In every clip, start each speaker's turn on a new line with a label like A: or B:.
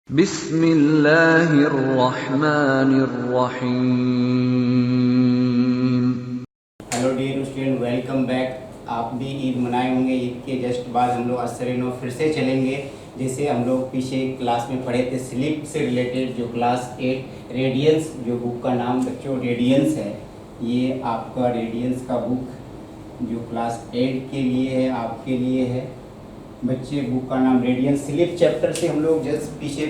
A: बिस्मिल्लाहिर्रहमानिर्रहीम।
B: Hello dear student, welcome back. आप भी ईद मनाए होंगे। ईद के जस्ट बाद हम लोग असरिनो फिर से चलेंगे। जैसे हम लोग पीछे क्लास में पढ़े थे स्लीप से रिलेटेड, जो क्लास 8 रेडियंस, जो बुक का नाम बच्चों रेडियंस है, ये आपका रेडियंस का बुक जो क्लास 8 के लिए है, आपके लिए है बच्चे। बुक का नाम रेडियंस। स्लीप चैप्टर से हम लोग जस्ट पीछे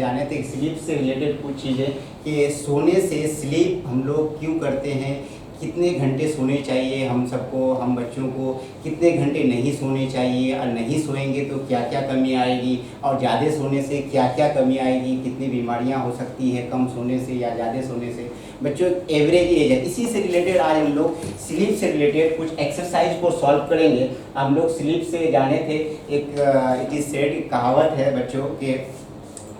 B: जाने थे। स्लीप से रिलेटेड कुछ चीज़ें कि सोने से स्लीप हम लोग क्यों करते हैं, कितने घंटे सोने चाहिए हम सबको, हम बच्चों को कितने घंटे नहीं सोने चाहिए, और नहीं सोएंगे तो क्या क्या कमी आएगी, और ज़्यादा सोने से क्या क्या कमी आएगी, कितनी बीमारियां हो सकती हैं कम सोने से या ज़्यादा सोने से। बच्चों एवरेज एज है, इसी से रिलेटेड आज हम लोग स्लीप से रिलेटेड कुछ एक्सरसाइज को सॉल्व करेंगे। हम लोग स्लीप से जाने थे, एक इट इज सेड कहावत है बच्चों के,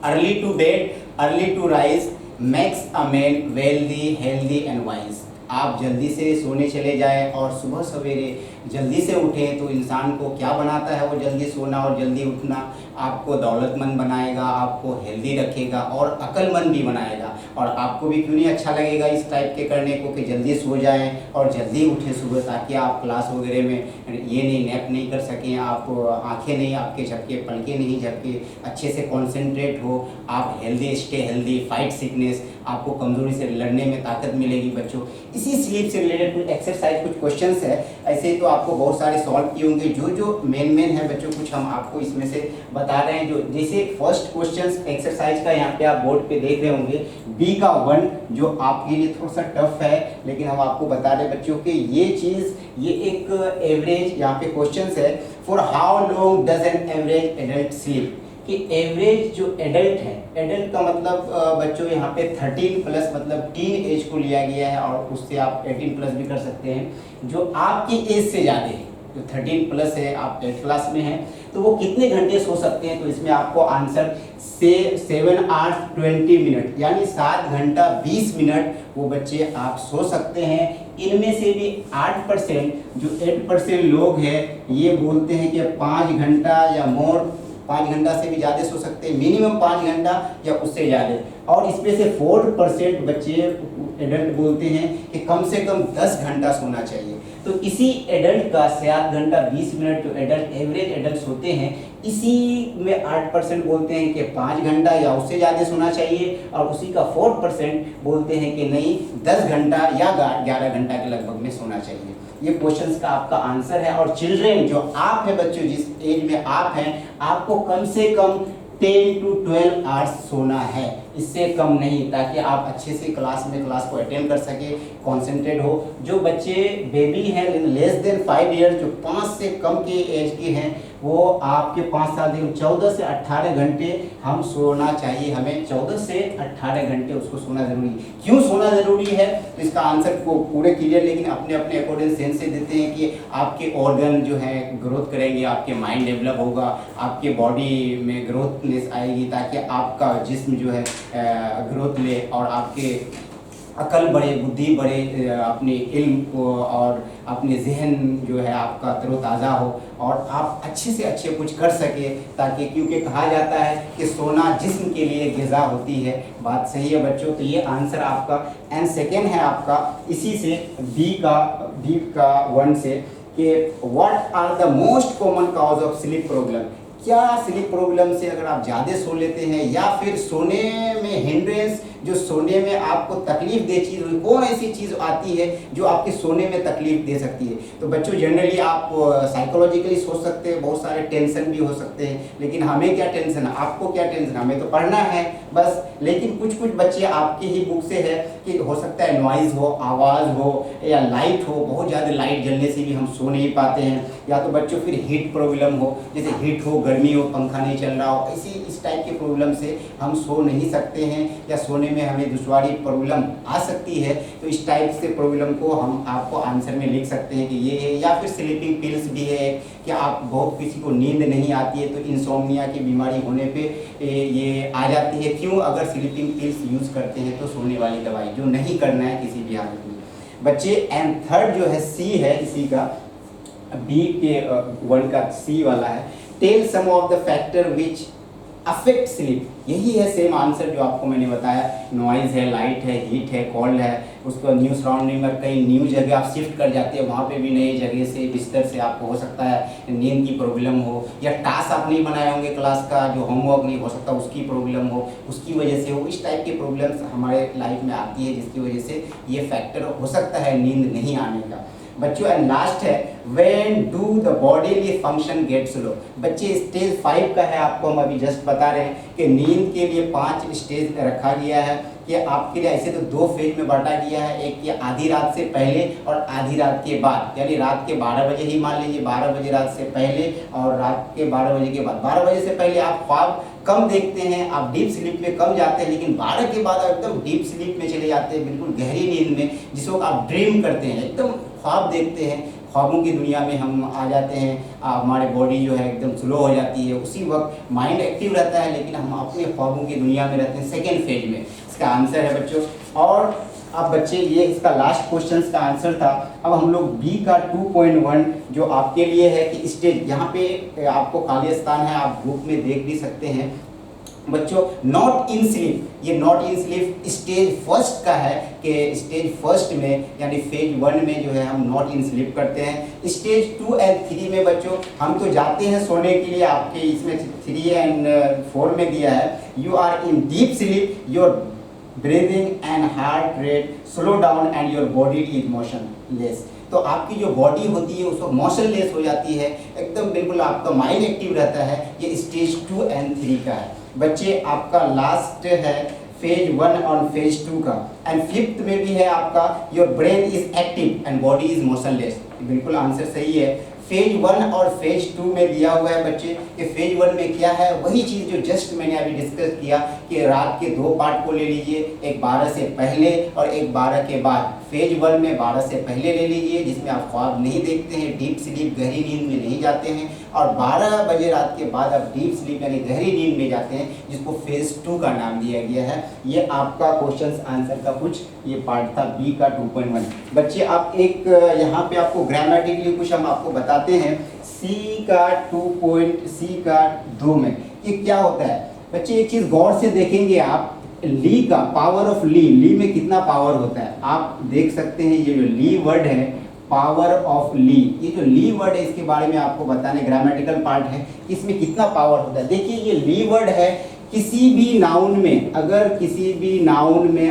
B: early to bed early to rise makes a man wealthy healthy and wise. आप जल्दी से सोने चले जाएं और सुबह सवेरे जल्दी से उठें तो इंसान को क्या बनाता है, वो जल्दी सोना और जल्दी उठना आपको दौलतमंद बनाएगा, आपको हेल्दी रखेगा और अक्लमंद भी बनाएगा। और आपको भी क्यों नहीं अच्छा लगेगा इस टाइप के करने को कि जल्दी सो जाएं और जल्दी उठें सुबह, ताकि आप क्लास वगैरह में ये नहीं नैप नहीं कर सकें, आप आंखें नहीं आपके झपके, पलके नहीं झपके, अच्छे से कॉन्सेंट्रेट हो, आप healthy stay healthy, fight sickness, आपको कमज़ोरी से लड़ने में ताकत मिलेगी बच्चों। इसी स्लीप से रिलेटेड कुछ एक्सरसाइज, कुछ क्वेश्चंस है। ऐसे ही तो आपको बहुत सारे सॉल्व किए होंगे, जो मेन है बच्चों, कुछ हम आपको इसमें से बता रहे हैं। जो जैसे फर्स्ट क्वेश्चंस एक्सरसाइज का यहाँ पे आप बोर्ड पे देख रहे होंगे, बी का 1, जो आपके लिए थोड़ा सा टफ है, लेकिन हम आपको बता रहे हैं बच्चों कि ये चीज़, ये एक एवरेज यहाँ पे क्वेश्चंस है। For how long does an average adult sleep, कि एवरेज जो एडल्ट है, एडल्ट का मतलब बच्चों यहाँ पे 13 प्लस मतलब टीन एज को लिया गया है, और उससे आप 18 प्लस भी कर सकते हैं, जो आपकी एज से ज़्यादा है। जो 13 प्लस है, आप 8th क्लास में हैं, तो वो कितने घंटे सो सकते हैं। तो इसमें आपको आंसर 7 आवर्स 20 मिनट, यानी 7 घंटा 20 मिनट वो बच्चे आप सो सकते हैं। इनमें से भी 8%, जो 8% लोग हैं, ये बोलते हैं कि 5 घंटा या मोर, 5 घंटा से भी ज़्यादा सो सकते हैं, मिनिमम 5 घंटा या उससे ज़्यादा। और इसमें से 4% बच्चे एडल्ट बोलते हैं कि कम से कम 10 घंटा सोना चाहिए। तो इसी एडल्ट का 7 घंटा 20 मिनट जो एडल्ट एवरेज एडल्ट होते हैं, इसी में 8% बोलते हैं कि 5 घंटा या उससे ज़्यादा सोना चाहिए, और उसी का 4% बोलते हैं कि नहीं 10 घंटा या 11 घंटा के लगभग में सोना चाहिए। ये क्वेश्चंस का आपका आंसर है। और चिल्ड्रेन, जो आप हैं बच्चों, जिस एज में आप हैं, आपको कम से कम 10 to 12 आवर्स सोना है, इससे कम नहीं, ताकि आप अच्छे से क्लास को अटेंड कर सके, कॉन्सेंट्रेट हो। जो बच्चे बेबी हैं लेस देन 5 ईयर, जो 5 से कम के एज के हैं, वो आपके 5 साल के 14 से 18 घंटे हम सोना चाहिए। हमें 14 से 18 घंटे उसको सोना जरूरी है। क्यों सोना जरूरी है, तो इसका आंसर को पूरे क्लियर, लेकिन अपने अपने अकॉर्डिंग सेंस से देते हैं कि आपके ऑर्गन जो है ग्रोथ करेंगे, आपके माइंड डेवलप होगा, आपके बॉडी में ग्रोथनेस आएगी, ताकि आपका जिस्म जो है ग्रोथ ले, और आपके अकल बढ़े, बुद्धि बढ़े, अपने इल्म को और अपने जहन जो है आपका तरोताज़ा हो, और आप अच्छे से अच्छे कुछ कर सके, ताकि, क्योंकि कहा जाता है कि सोना जिस्म के लिए ग़िज़ा होती है। बात सही है बच्चों। तो ये आंसर आपका। एंड सेकेंड है आपका इसी से बी का 1 से, कि what are the most common cause of sleep problem. क्या स्लीप प्रॉब्लम से अगर आप ज़्यादा सो लेते हैं, या फिर सोने में हिंड्रेंस, जो सोने में आपको तकलीफ दे चीज़, कौन ऐसी चीज़ आती है जो आपके सोने में तकलीफ दे सकती है। तो बच्चों जनरली आप साइकोलॉजिकली सोच सकते हैं, बहुत सारे टेंशन भी हो सकते हैं, लेकिन हमें क्या टेंशन है, आपको क्या टेंशन, हमें तो पढ़ना है बस। लेकिन कुछ बच्चे आपकी ही बुक से है कि हो सकता है नॉइज़ हो, आवाज़ हो, या लाइट हो, बहुत ज़्यादा लाइट जलने से भी हम सो नहीं पाते हैं, या तो बच्चों फिर हीट प्रॉब्लम हो, जैसे हीट हो, गर्मी हो, पंखा नहीं चल रहा हो, इस टाइप के प्रॉब्लम से हम सो नहीं सकते हैं, या सोने में हमें दुश्वारी प्रॉब्लम आ सकती है। तो इस टाइप से प्रॉब्लम को हम आपको आंसर में लिख सकते हैं कि ये है। या फिर स्लीपिंग पिल्स भी है, कि आप बहुत किसी को नींद नहीं आती है, तो इंसोम्निया की बीमारी होने पे ये आ जाती है। क्यों, अगर स्लीपिंग पिल्स यूज़ करते हैं तो सोने वाली दवाई, जो नहीं करना है किसी भी हालत में बच्चे। एंड थर्ड जो है सी है, इसी का बी के 1 का सी वाला है, tell some of the factor which affect sleep. यही है सेम आंसर जो आपको मैंने बताया। नॉइज़ है, लाइट है, हीट है, कोल्ड है, उसको न्यू सराउंडिंग में कई न्यू जगह आप शिफ्ट कर जाते हैं, वहाँ पे भी नई जगह से बिस्तर से आपको हो सकता है नींद की प्रॉब्लम हो, या टास्क आप नहीं बनाए होंगे क्लास का, जो होमवर्क नहीं हो सकता उसकी प्रॉब्लम हो, उसकी वजह से हो। इस टाइप की प्रॉब्लम्स हमारे लाइफ में आती है, जिसकी वजह से ये फैक्टर हो सकता है नींद नहीं आने का बच्चों। एंड लास्ट है when do the bodily function get slow. बच्चे स्टेज 5 का है, आपको हम अभी जस्ट बता रहे हैं कि नींद के लिए 5 स्टेज रखा गया है कि आपके लिए ऐसे तो 2 फेज में बांटा गया है, एक ये आधी रात से पहले और आधी रात के बाद, यानी रात के 12 बजे ही मान लीजिए, 12 बजे रात से पहले और रात के 12 बजे के बाद। 12 बजे से पहले आप ख्वाब कम देखते हैं, आप डीप स्लीप में कम जाते हैं, लेकिन 12 के बाद आप एकदम डीप स्लीप में चले जाते हैं, बिल्कुल गहरी नींद में, जिस वक्त आप ड्रीम करते हैं, एकदम ख्वाब देखते हैं, ख्वाबों की दुनिया में हम आ जाते हैं, हमारी बॉडी जो है एकदम स्लो हो जाती है। उसी वक्त माइंड एक्टिव रहता है, लेकिन हम अपने ख्वाबों की दुनिया में रहते हैं सेकेंड फेज में। इसका आंसर है बच्चों। और अब बच्चे ये इसका लास्ट क्वेश्चन का आंसर था। अब हम लोग बी का 2.1 जो आपके लिए है कि स्टेज, यहाँ पे आपको खाली स्थान है, आप ग्रुप में देख भी सकते हैं बच्चों। नॉट इन स्लीप, ये not in sleep stage first का है कि स्टेज फर्स्ट में यानी फेज 1 में जो है हम नॉट इन स्लीप करते हैं। स्टेज 2 एंड 3 में बच्चों हम तो जाते हैं सोने के लिए, आपके इसमें 3 एंड 4 में दिया है, you are in deep sleep, your breathing and heart rate slow down and your body is motionless. तो आपकी जो बॉडी होती है उसको मोशनलेस हो जाती है, एकदम बिल्कुल आपका माइंड एक्टिव रहता है। ये स्टेज 2 एंड 3 का है बच्चे। आपका लास्ट है फेज 1 और फेज 2 का। एंड 5th में भी है आपका your brain is active and body is motionless. बिल्कुल आंसर सही है। फेज 1 और फेज 2 में दिया हुआ है बच्चे कि फेज 1 में क्या है, वही चीज़ जो जस्ट मैंने अभी डिस्कस किया कि रात के 2 पार्ट को ले लीजिए, एक 12 से पहले और एक 12 के बाद। फेज 1 में 12 से पहले ले लीजिए, जिसमें आप ख्वाब नहीं देखते हैं, डीप स्लीप गहरी नींद में नहीं जाते हैं, और 12 बजे रात के बाद आप डीप स्लीप यानी गहरी नींद में जाते हैं, जिसको फेज 2 का नाम दिया गया है। ये आपका क्वेश्चन आंसर का कुछ ये पार्ट था बी का 2.1 बच्चे। आप एक यहाँ पे आपको ग्रामेटिकली कुछ हम आपको बताते हैं। सी का 2 में ये क्या होता है बच्चे, एक चीज़ गौर से देखेंगे आप, ली का पावर ऑफ ली में कितना पावर होता है आप देख सकते हैं। ये जो ली वर्ड है, पावर ऑफ ली, ये जो ली वर्ड है इसके बारे में आपको बताने, ग्रामेटिकल पार्ट है, इसमें कितना पावर होता है। देखिए ये ली वर्ड है, किसी भी नाउन में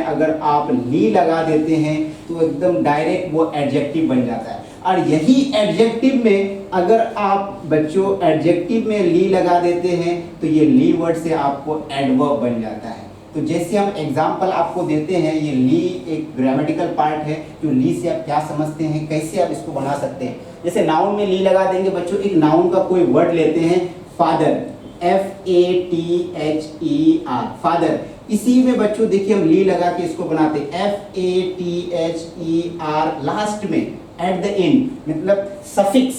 B: अगर आप ली लगा देते हैं तो एकदम डायरेक्ट वो एडजेक्टिव बन जाता है। और यही एडजेक्टिव में अगर आप बच्चों एडजेक्टिव में ली लगा देते हैं तो ये ली वर्ड से आपको एडवर्ब बन जाता है। तो जैसे हम एग्जाम्पल आपको देते हैं, ये ली एक ग्रामेटिकल पार्ट है, जो ली से आप क्या समझते हैं, कैसे आप इसको बना सकते हैं। जैसे नाउन में ली लगा देंगे बच्चों, एक नाउन का कोई वर्ड लेते हैं, फादर, FATHER, फादर। इसी में बच्चों देखिए हम ली लगा के इसको बनाते हैं, FATHER, लास्ट में एट द एंड, मतलब सफिक्स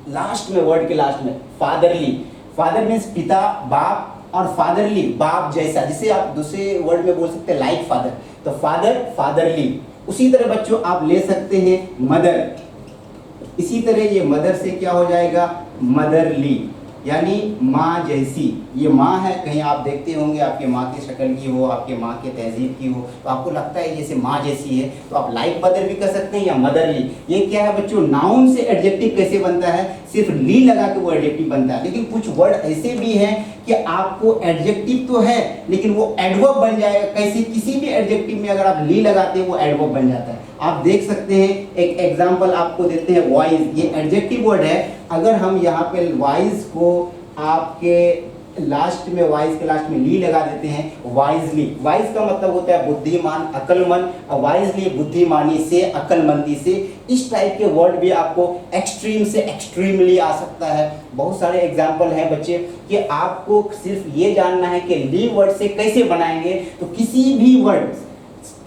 B: लास्ट में, वर्ड के लास्ट में, फादरली। फादर मीन्स पिता, बाप, और फादरली बाप जैसा, जिसे आप दूसरे वर्ड में बोल सकते हैं लाइक फादर। तो फादर, फादरली। उसी तरह बच्चों आप ले सकते हैं मदर, इसी तरह ये मदर से क्या हो जाएगा, मदरली, यानी माँ जैसी। ये माँ है, कहीं आप देखते होंगे आपके माँ की शक्ल की हो, आपके माँ के तहजीब की हो, तो आपको लगता है जैसे माँ जैसी है, तो आप लाइक मदर भी कर सकते हैं या मदरली। ये क्या है बच्चों, नाउन से एडजेक्टिव कैसे बनता है, सिर्फ ली लगा के वो एडजेक्टिव बनता है। लेकिन कुछ वर्ड ऐसे भी हैं कि आपको एडजेक्टिव तो है लेकिन वो एडवर्ब बन जाएगा। कैसे, किसी भी एडजेक्टिव में अगर आप ली लगाते हैं वो एडवर्ब बन जाता है। आप देख सकते हैं, एक एग्जांपल आपको देते हैं, वाइज, ये एडजेक्टिव वर्ड है। अगर हम यहाँ पे वाइज को आपके लास्ट में, वाइज के लास्ट में ली लगा देते हैं, वाइजली। वाइज का मतलब होता है बुद्धिमान, अक्लमंद, और वाइजली बुद्धिमानी से, अक्लमंदी से। इस टाइप के वर्ड भी आपको एक्सट्रीम से एक्सट्रीमली आ सकता है। बहुत सारे एग्जाम्पल हैं बच्चे कि आपको सिर्फ ये जानना है कि ली वर्ड से कैसे बनाएंगे। तो किसी भी वर्ड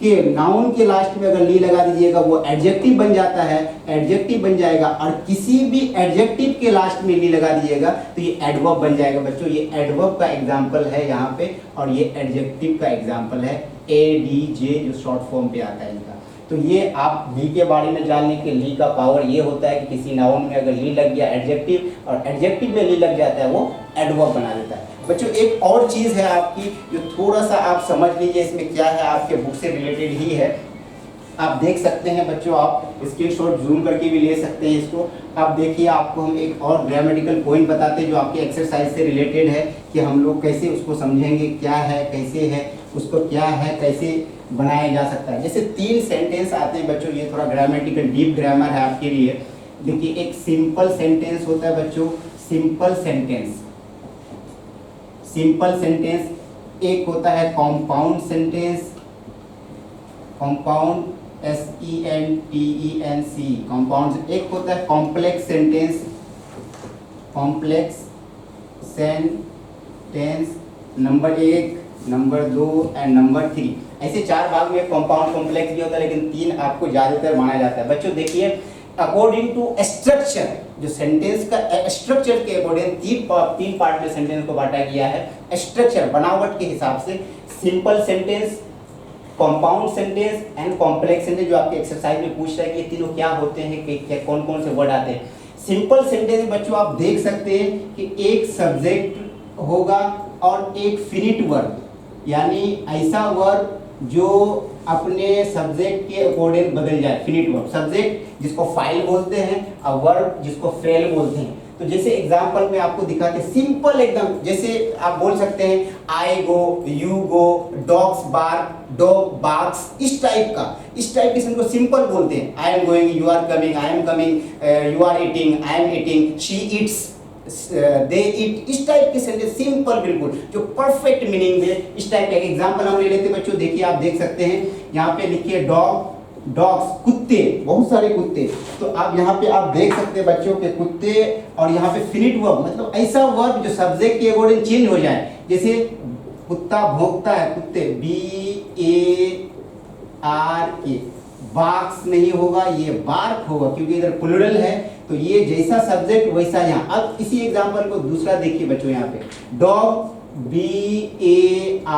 B: के नाउन के लास्ट में अगर ली लगा दीजिएगा वो एडजेक्टिव बन जाता है, एडजेक्टिव बन जाएगा। और किसी भी एडजेक्टिव के लास्ट में ली लगा दीजिएगा तो ये एडवर्ब बन जाएगा बच्चों। ये एडवर्ब का एग्जांपल है यहाँ पे, और ये एडजेक्टिव का एग्जांपल है, ADJ जो शॉर्ट फॉर्म पे आता है इनका। तो ये आप ली के बारे में जानने के ली का पावर ये होता है कि किसी नाउन में अगर ली लग गया एडजेक्टिव और एडजेक्टिव में ली लग जाता है वो एडवर्ब बना देता है। बच्चों एक और चीज़ है आपकी जो थोड़ा सा आप समझ लीजिए, इसमें क्या है आपके बुक से रिलेटेड ही है। आप देख सकते हैं बच्चों, आप स्क्रीनशॉट जूम करके भी ले सकते हैं इसको। आप देखिए, आपको हम एक और ग्रामेटिकल पॉइंट बताते हैं जो आपके एक्सरसाइज से रिलेटेड है कि हम लोग कैसे उसको समझेंगे, क्या है, कैसे है, उसको क्या है, कैसे बनाया जा सकता है। जैसे 3 सेंटेंस आते हैं बच्चों, ये थोड़ा ग्रामेटिकल डीप ग्रामर है आपके लिए। देखिए एक सिंपल सेंटेंस होता है बच्चों, सिंपल सेंटेंस, सिंपल सेंटेंस। एक होता है compound sentence, compound SENTENC compound. एक होता है complex sentence, complex sentence number 1, number 2 and number 3। ऐसे 4 भाग में कॉम्पाउंड कॉम्प्लेक्स भी होता है, लेकिन 3 आपको ज़्यादातर माना जाता है। बच्चों देखिए अकॉर्डिंग टू स्ट्रक्चर, जो सेंटेंस का स्ट्रक्चर के अकॉर्डिंग 3 पार्ट में सेंटेंस को बांटा गया है। स्ट्रक्चर बनावट के हिसाब से simple sentence, compound sentence and complex sentence, जो आपके एक्सरसाइज में पूछ रहा है कि ये तीनों क्या होते हैं, कि कौन कौन से वर्ड आते हैं। सिंपल सेंटेंस बच्चों आप देख सकते हैं कि एक सब्जेक्ट होगा और एक फिनिट वर्ब, यानी ऐसा वर्ब जो अपने सब्जेक्ट के अकॉर्डिंग बदल जाए। फिनिट वर्ब, सब्जेक्ट जिसको फाइल बोलते हैं और वर्ब जिसको फ्रेल बोलते हैं। तो जैसे एग्जांपल में आपको दिखाते हैं सिंपल एकदम, जैसे आप बोल सकते हैं I go, you go, dogs bark, dog barks, इस टाइप के को सिंपल बोलते हैं। I am going, you are coming, I am coming, you are eating, I am eating, she eats, they eat, इस टाइप के सेंटेंस सिंपल बिल्कुल जो perfect meaning दे। इस टाइप का एग्जांपल हम ले लेते हैं बच्चों। देखिए आप देख सकते हैं यहाँ पे लिखिए डॉग, डॉग्स, कुत्ते, बहुत सारे कुत्ते। तो आप यहाँ पे आप देख सकते हैं बच्चों के कुत्ते, और यहाँ पे फिनिट वर्ब मतलब ऐसा वर्ब जो सब्जेक्ट के अकॉर्डिंग चेंज हो जाए। जैसे कुत्ता भौंकता है, कुत्ते BARK, बार्क्स नहीं होगा, ये बार्क होगा क्योंकि इधर प्लूरल है। तो ये जैसा सब्जेक्ट वैसा यहाँ। अब इसी एग्जांपल को दूसरा देखिए बच्चों, यहाँ पे डॉग BARKS,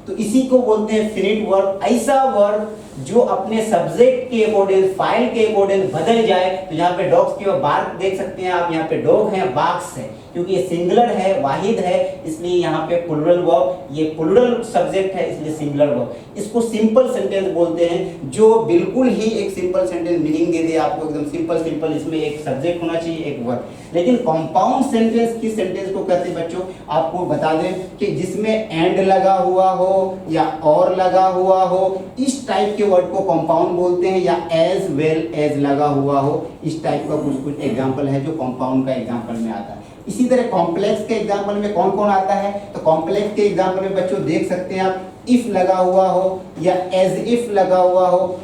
B: तो इसी को बोलते हैं फिनिट वर्ब। ऐसा वर्ब जो अपने सब्जेक्ट के अकॉर्डिंग, फाइल के अकॉर्डिंग बदल जाए। तो यहाँ पे डॉग्स के बार्क देख सकते हैं आप, यहाँ पे डॉग है, बार्क्स है, क्योंकि ये सिंगुलर है, वाहिद है, इसलिए यहाँ पे प्लूरल वर्ब, ये प्लूरल सब्जेक्ट है इसलिए सिंगुलर वर्ब। इसको सिंपल सेंटेंस बोलते हैं, जो बिल्कुल ही एक सिंपल सेंटेंस मीनिंग दे दे आपको, एकदम सिंपल सिंपल, इसमें एक सब्जेक्ट होना चाहिए, एक वर्ब। लेकिन कंपाउंड सेंटेंस किस सेंटेंस को कहते हैं बच्चों, आपको बता दें कि जिसमें एंड लगा हुआ हो या और लगा हुआ हो, इस टाइप के वर्ड को कंपाउंड बोलते हैं, या एज वेल एज लगा हुआ हो। इस टाइप का कुछ कुछ एग्जांपल है जो कंपाउंड का एग्जांपल में आता है। इसी तरह कॉम्प्लेक्स के एग्जांपल में कौन कौन आता है, तो कॉम्प्लेक्स के एग्जांपल में बच्चों देख सकते हैं आप, इफ लगा हुआ हो या एज इफ लगा हुआ हो,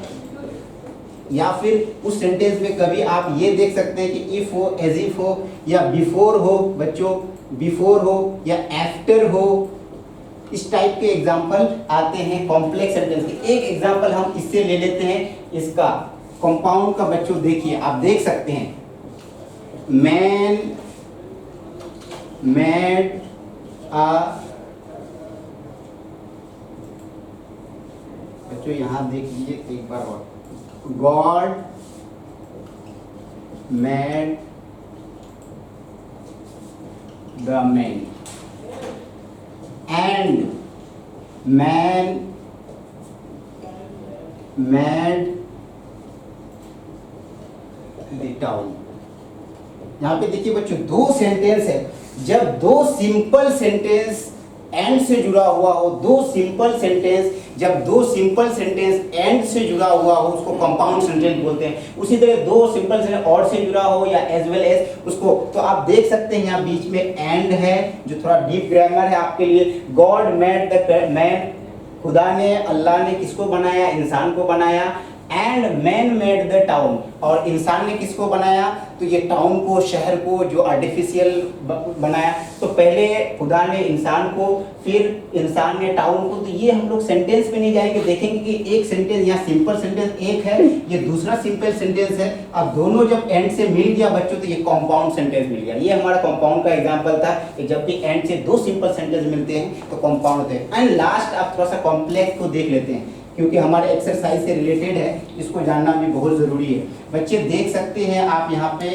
B: या फिर उस सेंटेंस में कभी आप ये देख सकते हैं कि इफ हो, एज इफ हो, या बिफोर हो बच्चों, बिफोर हो या आफ्टर हो। इस टाइप के एग्जांपल आते हैं कॉम्प्लेक्स सेंटेंस के। एक एग्जांपल हम इससे ले लेते हैं, इसका कंपाउंड का बच्चों देखिए, आप देख सकते हैं मैन मेड बच्चों यहाँ देख लीजिए एक बार और, God made the man and man made the town. यहाँ पे देखिए बच्चों 2 सेंटेंस है। जब 2 सिंपल सेंटेंस एंड से जुड़ा हुआ हो, 2 सिंपल सेंटेंस, जब 2 सिंपल सेंटेंस एंड से जुड़ा हुआ हो उसको कंपाउंड सेंटेंस बोलते हैं। उसी तरह 2 सिंपल सेंटेंस और से जुड़ा हो या एज वेल एज उसको, तो आप देख सकते हैं यहाँ बीच में एंड है जो थोड़ा डीप ग्रामर है आपके लिए। गॉड मेड द मैन, खुदा ने, अल्लाह ने किसको बनाया, इंसान को बनाया। And man made the town, और इंसान ने किसको बनाया, तो ये टाउन को, शहर को जो आर्टिफिशियल बनाया। तो पहले खुदा ने इंसान को, फिर इंसान ने टाउन को। तो ये हम लोग सेंटेंस में नहीं जाएंगे, देखेंगे कि एक सेंटेंस यहाँ सिंपल सेंटेंस एक है, ये दूसरा सिंपल सेंटेंस है। अब दोनों जब एंड से मिल गया बच्चों तो ये कंपाउंड सेंटेंस मिल गया। ये हमारा कंपाउंड का एग्जांपल था कि जब भी एंड से 2 सिंपल सेंटेंस मिलते हैं तो कंपाउंड होते हैं। एंड लास्ट आप थोड़ा सा कॉम्प्लेक्स को देख लेते हैं। क्योंकि हमारे एक्सरसाइज से रिलेटेड है, इसको जानना भी बहुत ज़रूरी है। बच्चे देख सकते हैं आप यहाँ पे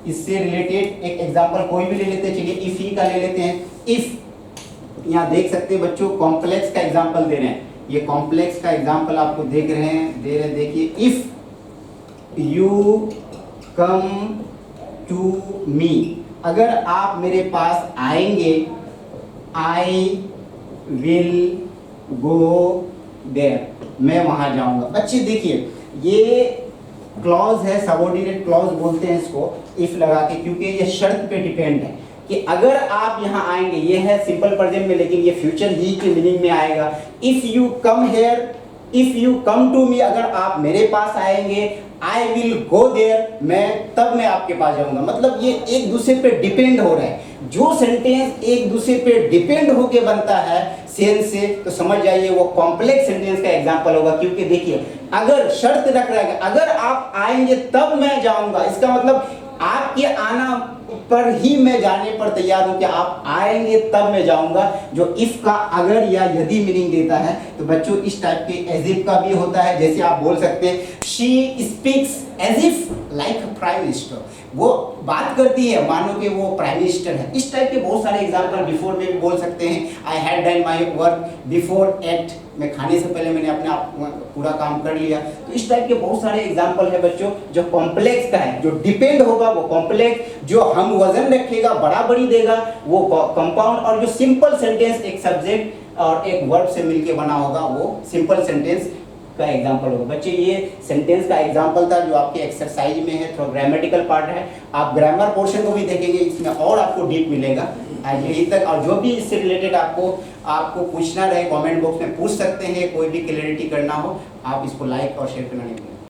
B: इससे रिलेटेड एक एग्जांपल कोई भी ले लेते हैं। चलिए इफ ही का ले लेते हैं। इफ यहाँ देख सकते हैं बच्चों कॉम्प्लेक्स का एग्जांपल दे रहे हैं, ये कॉम्प्लेक्स का एग्जांपल आपको दे रहे हैं। देखिए if you come to me, अगर आप मेरे पास आएंगे, आई विल गो देयर, मैं वहां जाऊंगा। बच्चे देखिए ये क्लॉज है, सबऑर्डिनेट क्लॉज बोलते हैं इसको इफ लगा के, क्योंकि ये शर्त पे डिपेंड है कि अगर आप यहाँ आएंगे, ये है सिंपल प्रेजेंट में, लेकिन ये फ्यूचर ही के मीनिंग में आएगा। If you come here, if you come to me, अगर आप मेरे पास आएंगे, आई विल गो देयर, तब मैं आपके पास जाऊंगा। मतलब ये एक दूसरे पे डिपेंड हो रहा है। जो सेंटेंस एक दूसरे पे डिपेंड होके बनता है सेंस से, तो समझ जाइए वो कॉम्प्लेक्स सेंटेंस का एग्जांपल होगा। क्योंकि देखिए अगर शर्त रख रहा है अगर आप आएंगे तब मैं जाऊंगा, इसका मतलब आपके आना पर ही मैं जाने पर तैयार हूं कि आप आएंगे तब मैं जाऊंगा। जो इफ का अगर या यदि मीनिंग देता है, तो बच्चों इस टाइप के एज इफ का भी होता है। जैसे आप बोल सकते हैं she speaks as if like prime minister, वो बात करती है मानो कि वो प्राइम मिनिस्टर है। इस टाइप के बहुत सारे एग्जांपल बिफोर में भी बोल सकते हैं। I had done my work before eight, मैं खाने से पहले मैंने अपने आप पूरा काम कर लिया। तो इस टाइप के बहुत सारे एग्जांपल है बच्चों जो कॉम्प्लेक्स का है, जो डिपेंड होगा वो कॉम्प्लेक्स, जो हम वजन रखेगा बराबरी देगा वो कंपाउंड, और जो सिंपल सेंटेंस एक सब्जेक्ट और एक वर्ब से मिलके बना होगा वो सिंपल सेंटेंस का एग्जांपल होगा। बच्चे ये सेंटेंस का एग्जांपल था जो आपके एक्सरसाइज में है, थोड़ा ग्रामेटिकल पार्ट है। आप ग्रामर पोर्शन को भी देखेंगे, इसमें और आपको डीप मिलेगा आज यही तक। और जो भी इससे रिलेटेड आपको पूछना रहे कमेंट बॉक्स में पूछ सकते हैं। कोई भी क्लैरिटी करना हो आप इसको लाइक और शेयर करना नहीं भूलें।